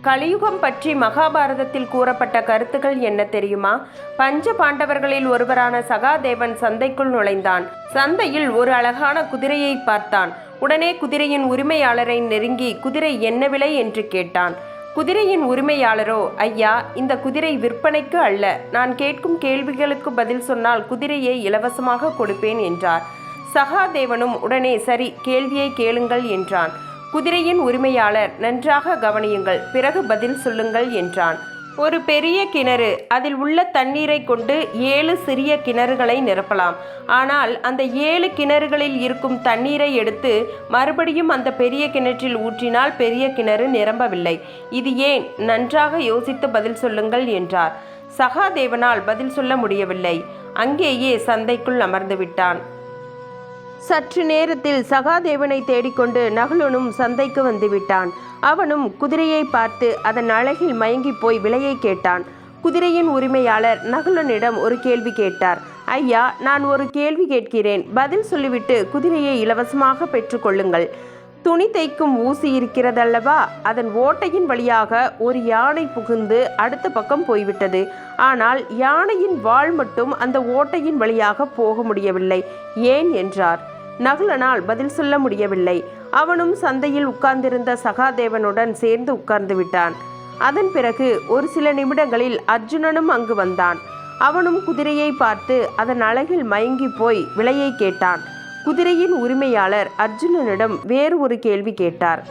கலியுகம் பற்றி மகாபாரதத்தில் கூறப்பட்ட கருத்துக்கள் என்ன தெரியுமா? பஞ்ச பாண்டவர்களில் ஒருவரான சகாதேவன் சந்தைக்குள் நுழைந்தான். சந்தையில் ஒரு அழகான குதிரையை பார்த்தான். உடனே குதிரையின் உரிமையாளரை நெருங்கி குதிரை என்ன விலை என்று கேட்டான். குதிரையின் உரிமையாளரோ, ஐயா, இந்த குதிரை விற்பனைக்கு அல்ல. நான் கேட்கும் கேள்விகளுக்கு பதில் சொன்னால் குதிரையை இலவசமாக கொடுப்பேன் என்றார். சகாதேவனும் உடனே சரி, கேள்வியை கேளுங்கள் என்றான். குதிரையின் உரிமையாளர், நன்றாக கவனியுங்கள், பிறகு பதில் சொல்லுங்கள் என்றான். ஒரு பெரிய கிணறு, அதில் உள்ள தண்ணீரை கொண்டு 7 சிறிய கிணறுகளை நிரப்பலாம். ஆனால் அந்த 7 கிணறுகளில் இருக்கும் தண்ணீரை எடுத்து மறுபடியும் அந்த பெரிய கிணற்றில் ஊற்றினால் பெரிய கிணறு நிரம்பவில்லை. இது ஏன்? நன்றாக யோசித்து பதில் சொல்லுங்கள் என்றார். சகாதேவனால் பதில் சொல்ல முடியவில்லை. அங்கேயே சந்தைக்குள் அமர்ந்து விட்டான். சற்று நேரத்தில் சகாதேவனை தேடிக்கொண்டு நகுலனும் சந்தைக்கு வந்துவிட்டான். அவனும் குதிரையை பார்த்து அதன் அழகில் மயங்கி போய் விலையை கேட்டான். குதிரையின் உரிமையாளர் நகுலனிடம் ஒரு கேள்வி கேட்டார். ஐயா, நான் ஒரு கேள்வி கேட்கிறேன், பதில் சொல்லிவிட்டு குதிரையை இலவசமாக பெற்றுக்கொள்ளுங்கள். துணி தைக்கும் ஊசி இருக்கிறதல்லவா, அதன் ஓட்டையின் வழியாக ஒரு யானை புகுந்து அடுத்த பக்கம் போய்விட்டது. ஆனால் யானையின் வால் மட்டும் அந்த ஓட்டையின் வழியாக போக முடியவில்லை, ஏன் என்றார். நகுலனால் பதில் சொல்ல முடியவில்லை. அவனும் சந்தையில் உட்கார்ந்திருந்த சகாதேவனுடன் சேர்ந்து உட்கார்ந்து விட்டான். அதன் பிறகு ஒரு சில நிமிடங்களில் அர்ஜுனனும் அங்கு வந்தான். அவனும் குதிரையை பார்த்து அதன் அழகில் மயங்கி போய் விலையை கேட்டான். குதிரையின் உரிமையாளர் அர்ஜுனனிடம் வேறு ஒரு கேள்வி கேட்டார்.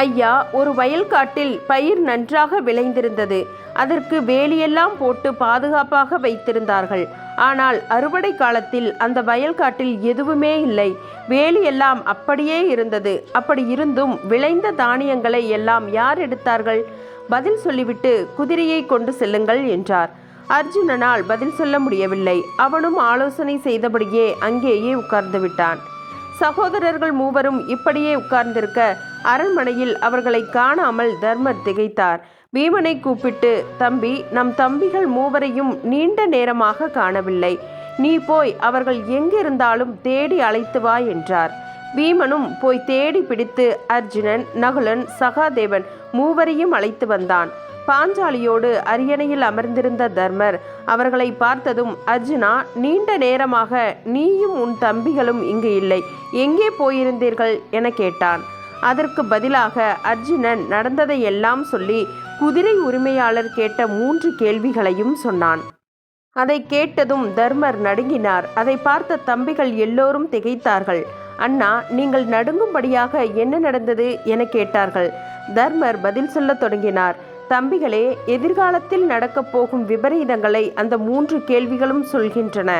ஐயா, ஒரு வயல்காட்டில் பயிர் நன்றாக விளைந்திருந்தது. அதற்கு வேலியெல்லாம் போட்டு பாதுகாப்பாக வைத்திருந்தார்கள். ஆனால் அறுவடை காலத்தில் அந்த வயல்காட்டில் எதுவுமே இல்லை. வேலியெல்லாம் அப்படியே இருந்தது. அப்படி இருந்தும் விளைந்த தானியங்களை எல்லாம் யார் எடுத்தார்கள்? பதில் சொல்லிவிட்டு குதிரையை கொண்டு செல்லுங்கள் என்றார். அர்ஜுனனால் பதில் சொல்ல முடியவில்லை. அவனும் ஆலோசனை செய்தபடியே அங்கேயே உட்கார்ந்து விட்டான். சகோதரர்கள் மூவரும் இப்படியே உட்கார்ந்திருக்க அரண்மனையில் அவர்களை காணாமல் தர்மர் திகைத்தார். பீமனை கூப்பிட்டு, தம்பி, நம் தம்பிகள் மூவரையும் நீண்ட நேரமாக காணவில்லை. நீ போய் அவர்கள் எங்கிருந்தாலும் தேடி அழைத்து வா என்றார். பீமனும் போய் தேடி பிடித்து அர்ஜுனன், நகுலன், சகாதேவன் மூவரையும் அழைத்து வந்தான். பாஞ்சாலியோடு அரியணையில் அமர்ந்திருந்த தர்மர் அவர்களை பார்த்ததும், அர்ஜுனா, நீண்ட நேரமாக நீயும் உன் தம்பிகளும் இங்கு இல்லை, எங்கே போயிருந்தீர்கள் என கேட்டான். அதற்கு பதிலாக அர்ஜுனன் நடந்ததை எல்லாம் சொல்லி குதிரை உரிமையாளர் கேட்ட 3 கேள்விகளையும் சொன்னான். அதை கேட்டதும் தர்மர் நடுங்கினார். அதை பார்த்த தம்பிகள் எல்லோரும் திகைத்தார்கள். அண்ணா, நீங்கள் நடுங்கும்படியாக என்ன நடந்தது என கேட்டார்கள். தர்மர் பதில் சொல்ல தொடங்கினார். தம்பிகளே, எதிர்காலத்தில் நடக்கப் போகும் விபரீதங்களை அந்த 3 கேள்விகளும் சொல்கின்றன.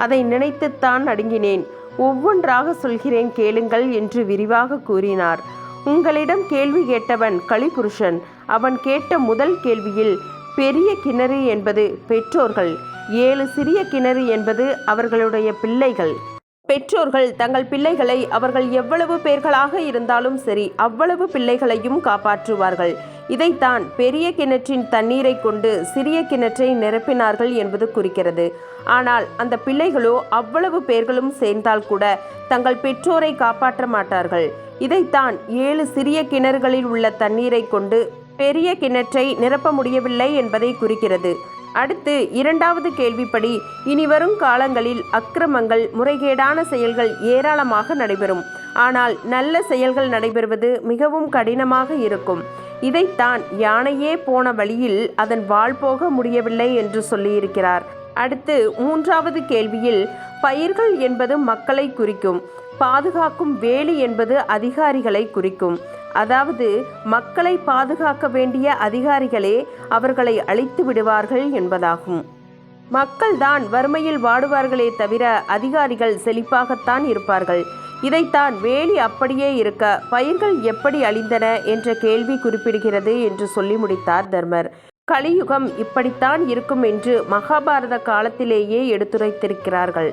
அதை நினைத்துத்தான் நடுங்கினேன். ஒவ்வொன்றாக சொல்கிறேன், கேளுங்கள் என்று விரிவாக கூறினார். உங்களிடம் கேள்வி கேட்டவன் கலிபுருஷன். அவன் கேட்ட முதல் கேள்வியில் பெரிய கிணறு என்பது பெற்றோர்கள், 7 சிறிய கிணறு என்பது அவர்களுடைய பிள்ளைகள். பெற்றோர்கள் தங்கள் பிள்ளைகளை அவர்கள் எவ்வளவு பேர்களாக இருந்தாலும் சரி அவ்வளவு பிள்ளைகளையும் காப்பாற்றுவார்கள். இதைத்தான் பெரிய கிணற்றின் தண்ணீரை கொண்டு சிறிய கிணற்றை நிரப்பினார்கள் என்பது குறிக்கிறது. ஆனால் அந்த பிள்ளைகளோ அவ்வளவு பேர்களும் சேர்ந்தால் கூட தங்கள் பெற்றோரை காப்பாற்ற மாட்டார்கள். இதைத்தான் 7 சிறிய கிணறுகளில் உள்ள தண்ணீரை கொண்டு பெரிய கிணற்றை நிரப்ப முடியவில்லை என்பதை குறிக்கிறது. அடுத்து 2வது கேள்விப்படி, இனிவரும் காலங்களில் அக்கிரமங்கள், முறைகேடான செயல்கள் ஏராளமாக நடைபெறும். ஆனால் நல்ல செயல்கள் நடைபெறுவது மிகவும் கடினமாக இருக்கும். இதைத்தான் யானையே போன வழியில் அதன் வால் போக முடியவில்லை என்று சொல்லியிருக்கிறார். அடுத்து 3வது கேள்வியில், பயிர்கள் என்பது மக்களை குறிக்கும், பாதுகாக்கும் வேலி என்பது அதிகாரிகளை குறிக்கும். அதாவது மக்களை பாதுகாக்க வேண்டிய அதிகாரிகளே அவர்களை அழித்து விடுவார்கள் என்பதாகும். மக்கள்தான் வறுமையில் வாடுவார்களே தவிர அதிகாரிகள் செழிப்பாகத்தான் இருப்பார்கள். இதைத்தான் வேலி அப்படியே இருக்க பயிர்கள் எப்படி அழிந்தன என்ற கேள்வி குறிப்பிடுகிறது என்று சொல்லி முடித்தார் தர்மர். கலியுகம் இப்படித்தான் இருக்கும் என்று மகாபாரத காலத்திலேயே எடுத்துரைத்திருக்கிறார்கள்.